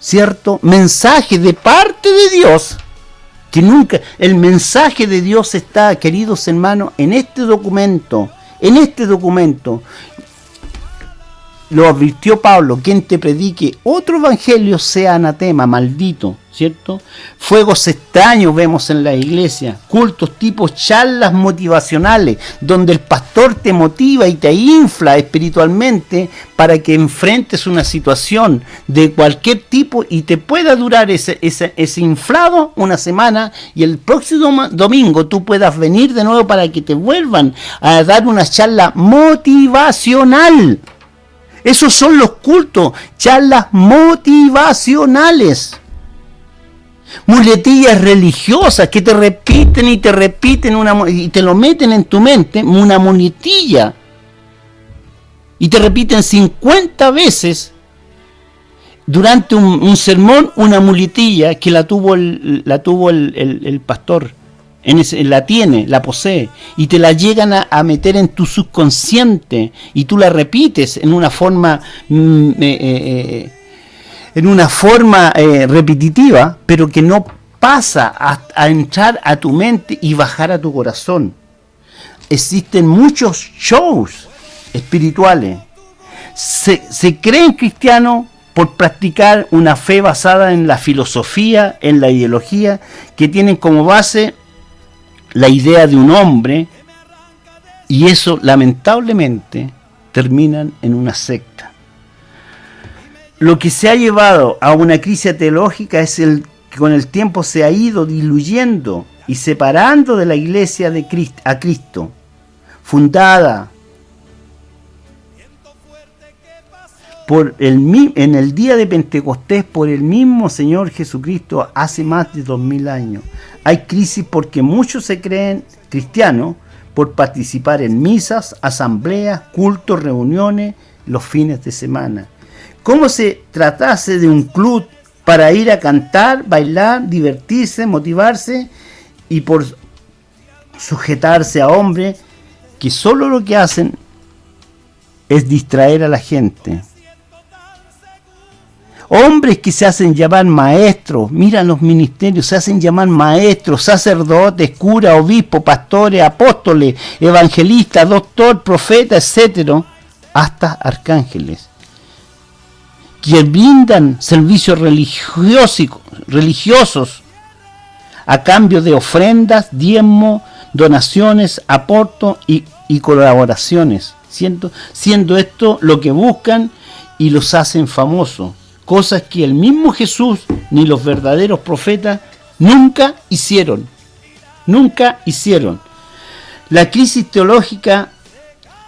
S1: ¿cierto? Mensaje de parte de Dios, que nunca, el mensaje de Dios está, queridos hermanos, en este documento, lo advirtió Pablo: quien te predique otro evangelio sea anatema, maldito, ¿cierto? Fuegos extraños vemos en la iglesia, cultos tipo charlas motivacionales, donde el pastor te motiva y te infla espiritualmente para que enfrentes una situación de cualquier tipo y te pueda durar ese inflado una semana, y el próximo domingo tú puedas venir de nuevo para que te vuelvan a dar una charla motivacional. Esos son los cultos, charlas motivacionales. Muletillas religiosas que te repiten y te repiten y te lo meten en tu mente, una muletilla. Y te repiten 50 veces durante un sermón una muletilla que la tuvo el pastor. La posee, y te la llegan a meter en tu subconsciente, y tú la repites en una forma repetitiva, pero que no pasa a entrar a tu mente y bajar a tu corazón. Existen muchos shows espirituales. Se creen cristianos por practicar una fe basada en la filosofía, en la ideología, que tienen como base la idea de un hombre, y eso lamentablemente terminan en una secta. Lo que se ha llevado a una crisis teológica es que con el tiempo se ha ido diluyendo y separando de la iglesia de Cristo, fundada en el día de Pentecostés por el mismo Señor Jesucristo hace más de 2000 años. Hay crisis porque muchos se creen cristianos por participar en misas, asambleas, cultos, reuniones, los fines de semana. Como si tratase de un club para ir a cantar, bailar, divertirse, motivarse, y por sujetarse a hombres que solo lo que hacen es distraer a la gente. Hombres que se hacen llamar maestros, mira los ministerios, se hacen llamar maestros, sacerdotes, curas, obispos, pastores, apóstoles, evangelistas, doctor, profeta, etcétera, hasta arcángeles, que brindan servicios religiosos a cambio de ofrendas, diezmos, donaciones, aportos y colaboraciones, siendo esto lo que buscan y los hacen famosos. Cosas que el mismo Jesús ni los verdaderos profetas nunca hicieron. La crisis teológica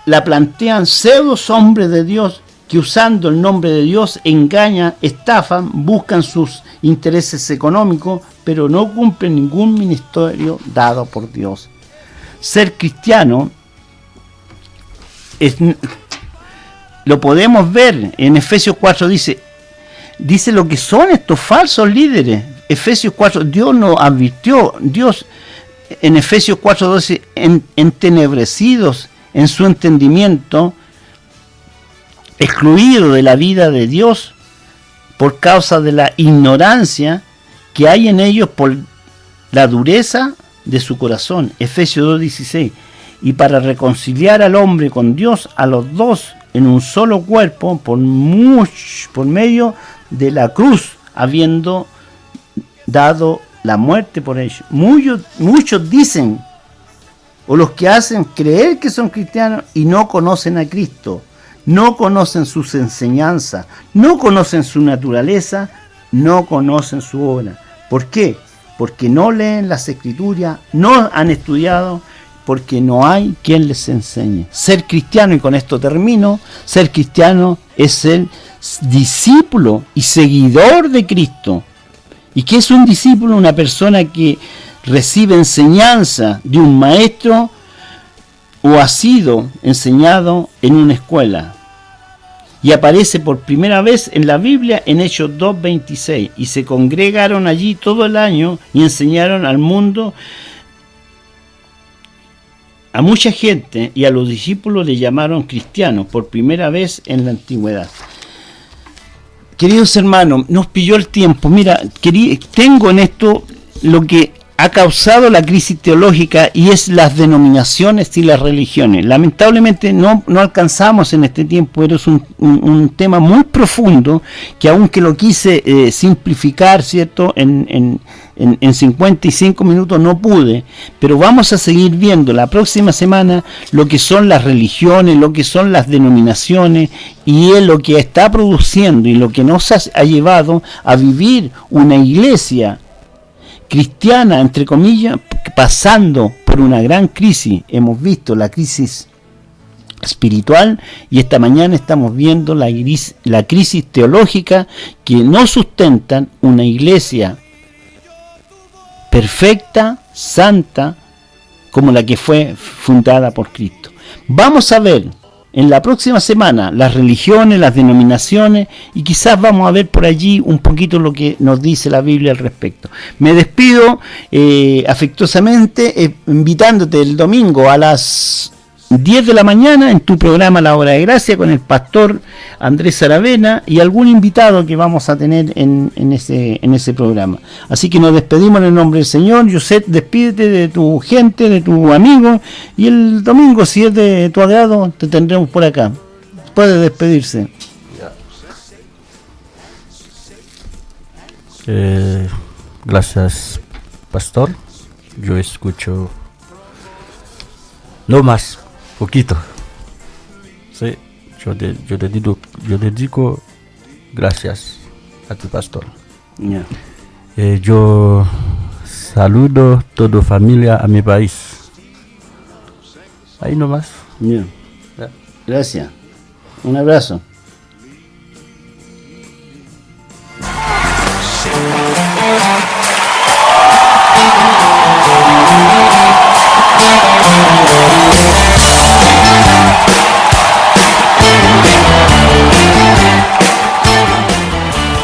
S1: la plantean pseudos hombres de Dios que, usando el nombre de Dios, engañan, estafan, buscan sus intereses económicos, pero no cumplen ningún ministerio dado por Dios. Ser cristiano lo podemos ver en Efesios 4, dice lo que son estos falsos líderes. Efesios 4, Dios nos advirtió, Dios en Efesios 4:12, entenebrecidos en su entendimiento, excluidos de la vida de Dios por causa de la ignorancia que hay en ellos por la dureza de su corazón. Efesios 2:16, y para reconciliar al hombre con Dios, a los dos en un solo cuerpo, por medio de la cruz, habiendo dado la muerte por ellos. Muchos dicen, o los que hacen creer que son cristianos y no conocen a Cristo, no conocen sus enseñanzas, no conocen su naturaleza, no conocen su obra. ¿Por qué? Porque no leen las Escrituras, no han estudiado, porque no hay quien les enseñe. Ser cristiano, y con esto termino, ser cristiano es ser discípulo y seguidor de Cristo. ¿Y qué es un discípulo? Una persona que recibe enseñanza de un maestro o ha sido enseñado en una escuela. Y aparece por primera vez en la Biblia en Hechos 2:26. Y se congregaron allí todo el año y enseñaron al mundo, a mucha gente, y a los discípulos le llamaron cristianos por primera vez en la antigüedad. queridos hermanos, nos pilló el tiempo. Mira, tengo en esto lo que ha causado la crisis teológica y es las denominaciones y las religiones. Lamentablemente no alcanzamos en este tiempo, pero es un tema muy profundo que aunque lo quise simplificar, ¿cierto? En 55 minutos no pude, pero vamos a seguir viendo la próxima semana lo que son las religiones, lo que son las denominaciones y es lo que está produciendo y lo que nos ha llevado a vivir una iglesia cristiana, entre comillas, pasando por una gran crisis. Hemos visto la crisis espiritual y esta mañana estamos viendo la crisis teológica que no sustentan una iglesia perfecta, santa, como la que fue fundada por Cristo. Vamos a ver en la próxima semana las religiones, las denominaciones y quizás vamos a ver por allí un poquito lo que nos dice la Biblia al respecto. Me despido afectuosamente invitándote el domingo a las 10 de la mañana en tu programa La Hora de Gracia con el pastor Andrés Aravena y algún invitado que vamos a tener en ese programa. Así que nos despedimos en el nombre del Señor. José, despídete de tu gente, de tu amigo y el domingo, si es de tu agrado, te tendremos por acá. Puede despedirse.
S2: Gracias, pastor. Yo escucho lo más poquito. Sí, yo dedico gracias a tu pastor.
S1: Yeah.
S2: Yo saludo toda familia a mi país. Ahí nomás.
S1: Yeah.
S2: Yeah.
S1: Gracias. Un abrazo.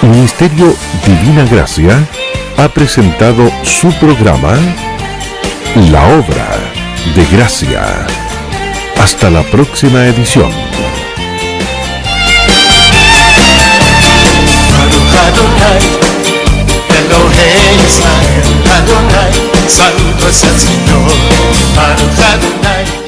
S4: Ministerio Divina Gracia ha presentado su programa La Obra de Gracia. Hasta la próxima edición.
S3: Adonai, Elohei Israel, Adonai, saludos al Señor, Adonai.